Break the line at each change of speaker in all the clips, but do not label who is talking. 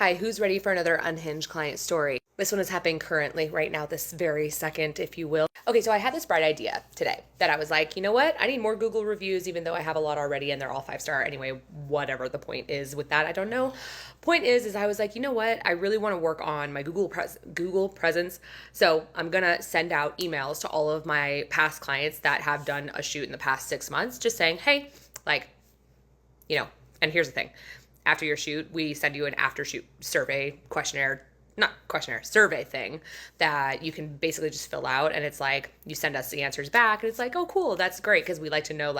Hi, who's ready for another unhinged client story? This one is happening currently, right now, this very second, if you will. Okay, so I had this bright idea today that I was like, you know what? I need more Google reviews, even though I have a lot already and they're all 5-star. Anyway, whatever the point is with that, I don't know. Point is I was like, you know what? I really want to work on my Google presence. So I'm gonna send out emails to all of my past clients that have done a shoot in the past 6 months, just saying, hey, and here's the thing. After your shoot, we send you an after shoot survey survey thing that you can basically just fill out. And it's like, you send us the answers back and it's like, oh, cool. That's great. Cause we like to know,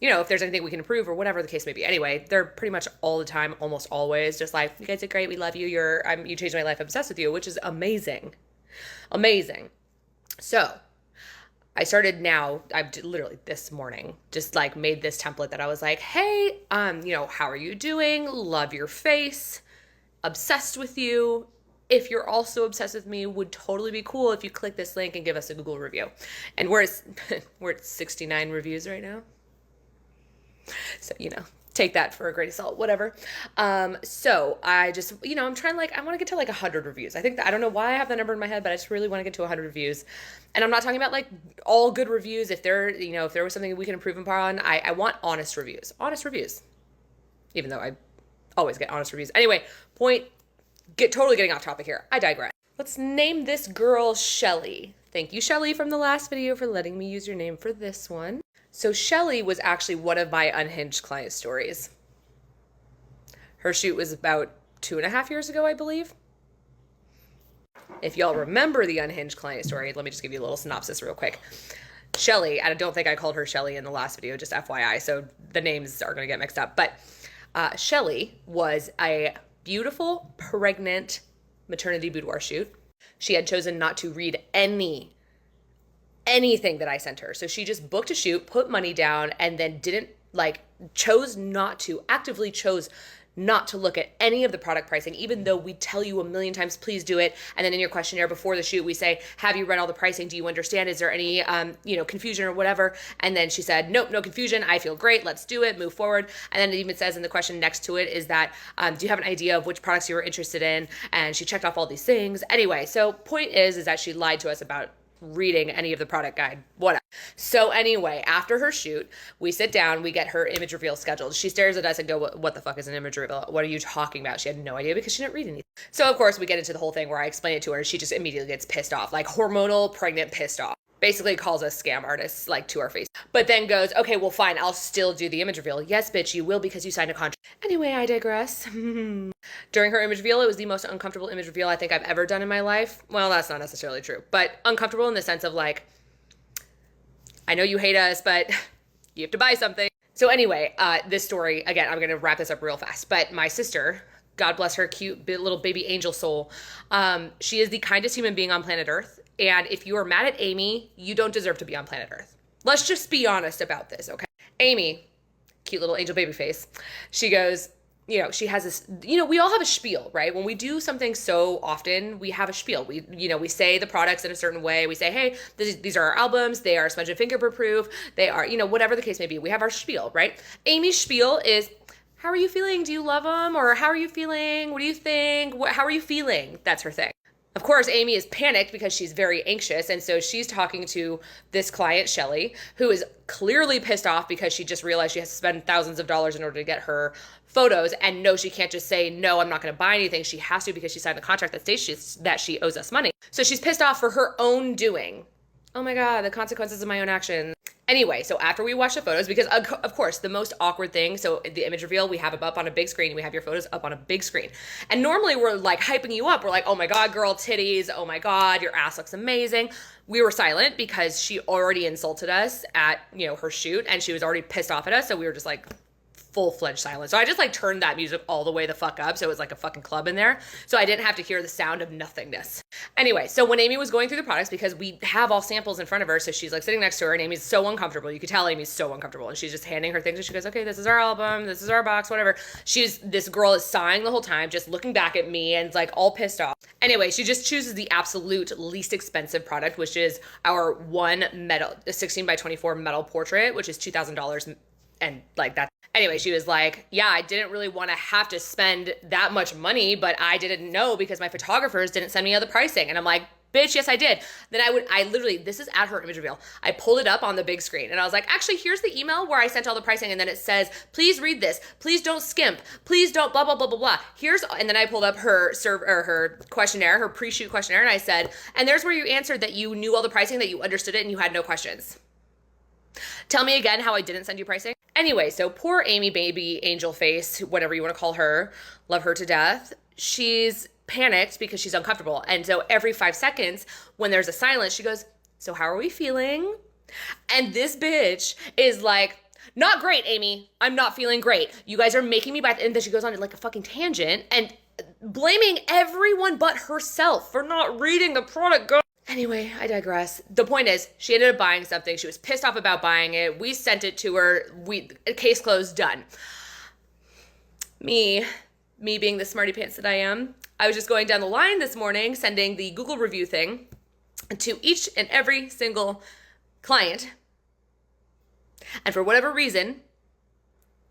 if there's anything we can improve or whatever the case may be. Anyway, they're pretty much all the time, almost always just like, you guys did great. We love you. You changed my life. I'm obsessed with you, which is amazing. Amazing. So I've literally this morning just made this template that I was like, hey, how are you doing? Love your face. Obsessed with you. If you're also obsessed with me, would totally be cool if you click this link and give us a Google review. And we're at 69 reviews right now. So, take that for a grain of salt, whatever. So I just, I'm trying I want to get to 100 reviews. I think I don't know why I have that number in my head, but I just really want to get to 100 reviews. And I'm not talking about all good reviews. If if there was something we can improve upon, I want honest reviews, even though I always get honest reviews. Anyway, totally getting off topic here. I digress. Let's name this girl Shelly. Thank you, Shelly, from the last video for letting me use your name for this one. So Shelly was actually one of my unhinged client stories. Her shoot was about 2.5 years ago, I believe. If y'all remember the unhinged client story, let me just give you a little synopsis real quick. Shelly, I don't think I called her Shelly in the last video, just FYI, so the names are going to get mixed up. But Shelly was a beautiful, pregnant maternity boudoir shoot. She had chosen not to read anything that I sent her. So she just booked a shoot, put money down, and then actively chose not to look at any of the product pricing, even though we tell you a million times, please do it. And then in your questionnaire before the shoot, we say, have you read all the pricing? Do you understand? Is there any, confusion or whatever? And then she said, nope, no confusion. I feel great. Let's do it. Move forward. And then it even says in the question next to it is that, do you have an idea of which products you were interested in? And she checked off all these things. Anyway, so point is that she lied to us about reading any of the product guide, whatever. So anyway, after her shoot, we sit down, we get her image reveal scheduled. She stares at us and go, what the fuck is an image reveal? What are you talking about? She had no idea because she didn't read anything. So of course we get into the whole thing where I explain it to her. She just immediately gets pissed off, hormonal pregnant pissed off. Basically calls us scam artists, to our face. But then goes, okay, well fine, I'll still do the image reveal. Yes, bitch, you will because you signed a contract. Anyway, I digress. During her image reveal, it was the most uncomfortable image reveal I think I've ever done in my life. Well, that's not necessarily true, but uncomfortable in the sense of I know you hate us, but you have to buy something. So anyway, this story, again, I'm going to wrap this up real fast, but my sister, God bless her cute little baby angel soul, she is the kindest human being on planet Earth. And if you are mad at Amy, you don't deserve to be on planet Earth. Let's just be honest about this, okay? Amy, cute little angel baby face, she goes, she has this, we all have a spiel, right? When we do something so often, we have a spiel. We say the products in a certain way. We say, hey, these are our albums. They are smudge and fingerprint proof. They are, whatever the case may be. We have our spiel, right? Amy's spiel is, how are you feeling? Do you love them? Or how are you feeling? What do you think? How are you feeling? That's her thing. Of course, Amy is panicked because she's very anxious. And so she's talking to this client, Shelly, who is clearly pissed off because she just realized she has to spend thousands of dollars in order to get her photos. And no, she can't just say, no, I'm not going to buy anything. She has to because she signed the contract that states that she owes us money. So she's pissed off for her own doing. Oh my God, the consequences of my own actions. Anyway, so after we watch the photos, because of course, the most awkward thing, so the image reveal, we have it up on a big screen, we have your photos up on a big screen. And normally we're hyping you up. We're like, oh my God, girl, titties. Oh my God, your ass looks amazing. We were silent because she already insulted us at, her shoot and she was already pissed off at us. So we were just full-fledged silence. So I just turned that music all the way the fuck up. So it was like a fucking club in there. So I didn't have to hear the sound of nothingness. Anyway, so when Amy was going through the products, because we have all samples in front of her, so she's sitting next to her and Amy's so uncomfortable. You could tell Amy's so uncomfortable. And she's just handing her things and she goes, okay, this is our album. This is our box, whatever. This girl is sighing the whole time, just looking back at me and all pissed off. Anyway, she just chooses the absolute least expensive product, which is our one metal, 16 by 24 metal portrait, which is $2,000 and that. Anyway, she was like, yeah, I didn't really want to have to spend that much money, but I didn't know because my photographers didn't send me all the pricing. And I'm like, bitch, yes, I did. Then I literally, this is at her image reveal. I pulled it up on the big screen and I was like, actually, here's the email where I sent all the pricing. And then it says, please read this. Please don't skimp. Please don't blah, blah, blah, blah, blah. And then I pulled up her her questionnaire, her pre-shoot questionnaire. And I said, and there's where you answered that you knew all the pricing, that you understood it and you had no questions. Tell me again how I didn't send you pricing. Anyway, so poor Amy baby angel face, whatever you want to call her, love her to death. She's panicked because she's uncomfortable. And so every 5 seconds when there's a silence, she goes, so how are we feeling? And this bitch is like, not great, Amy. I'm not feeling great. You guys are making me bad. And then she goes on like a fucking tangent and blaming everyone but herself for not reading the product. Anyway, I digress. The point is, she ended up buying something. She was pissed off about buying it. We sent it to her. Case closed, done. Me being the smarty pants that I am, I was just going down the line this morning, sending the Google review thing to each and every single client. And for whatever reason,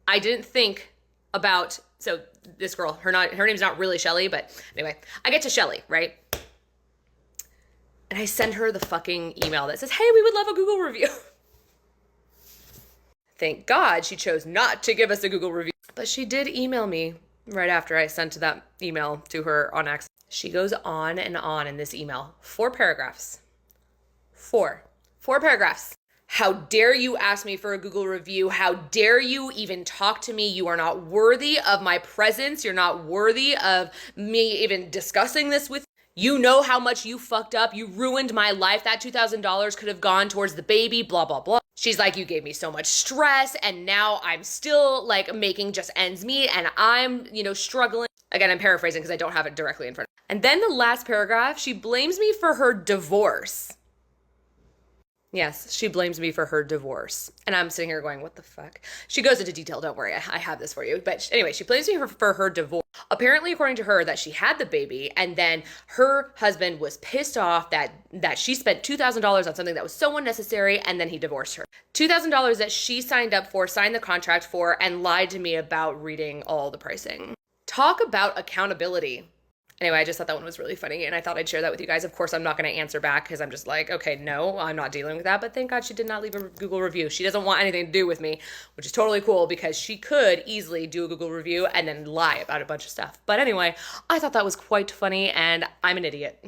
I didn't think about, so this girl, her name's not really Shelly, but anyway, I get to Shelly, right? And I send her the fucking email that says, hey, we would love a Google review. Thank God she chose not to give us a Google review. But she did email me right after I sent that email to her on accident. She goes on and on in this email. 4 paragraphs. 4 paragraphs. How dare you ask me for a Google review? How dare you even talk to me? You are not worthy of my presence. You're not worthy of me even discussing this with you. You know how much you fucked up. You ruined my life. That $2,000 could have gone towards the baby, blah, blah, blah. She's like, you gave me so much stress and now I'm still like making just ends meet and I'm, struggling. Again, I'm paraphrasing because I don't have it directly in front. And then the last paragraph, she blames me for her divorce. Yes, she blames me for her divorce. And I'm sitting here going, what the fuck? She goes into detail, don't worry, I have this for you. But anyway, she blames me for her divorce. Apparently, according to her, that she had the baby and then her husband was pissed off that she spent $2,000 on something that was so unnecessary and then he divorced her. $2,000 that she signed up for, signed the contract for, and lied to me about reading all the pricing. Talk about accountability. Anyway, I just thought that one was really funny and I thought I'd share that with you guys. Of course, I'm not going to answer back because I'm just like, okay, no, I'm not dealing with that. But thank God she did not leave a Google review. She doesn't want anything to do with me, which is totally cool because she could easily do a Google review and then lie about a bunch of stuff. But anyway, I thought that was quite funny and I'm an idiot.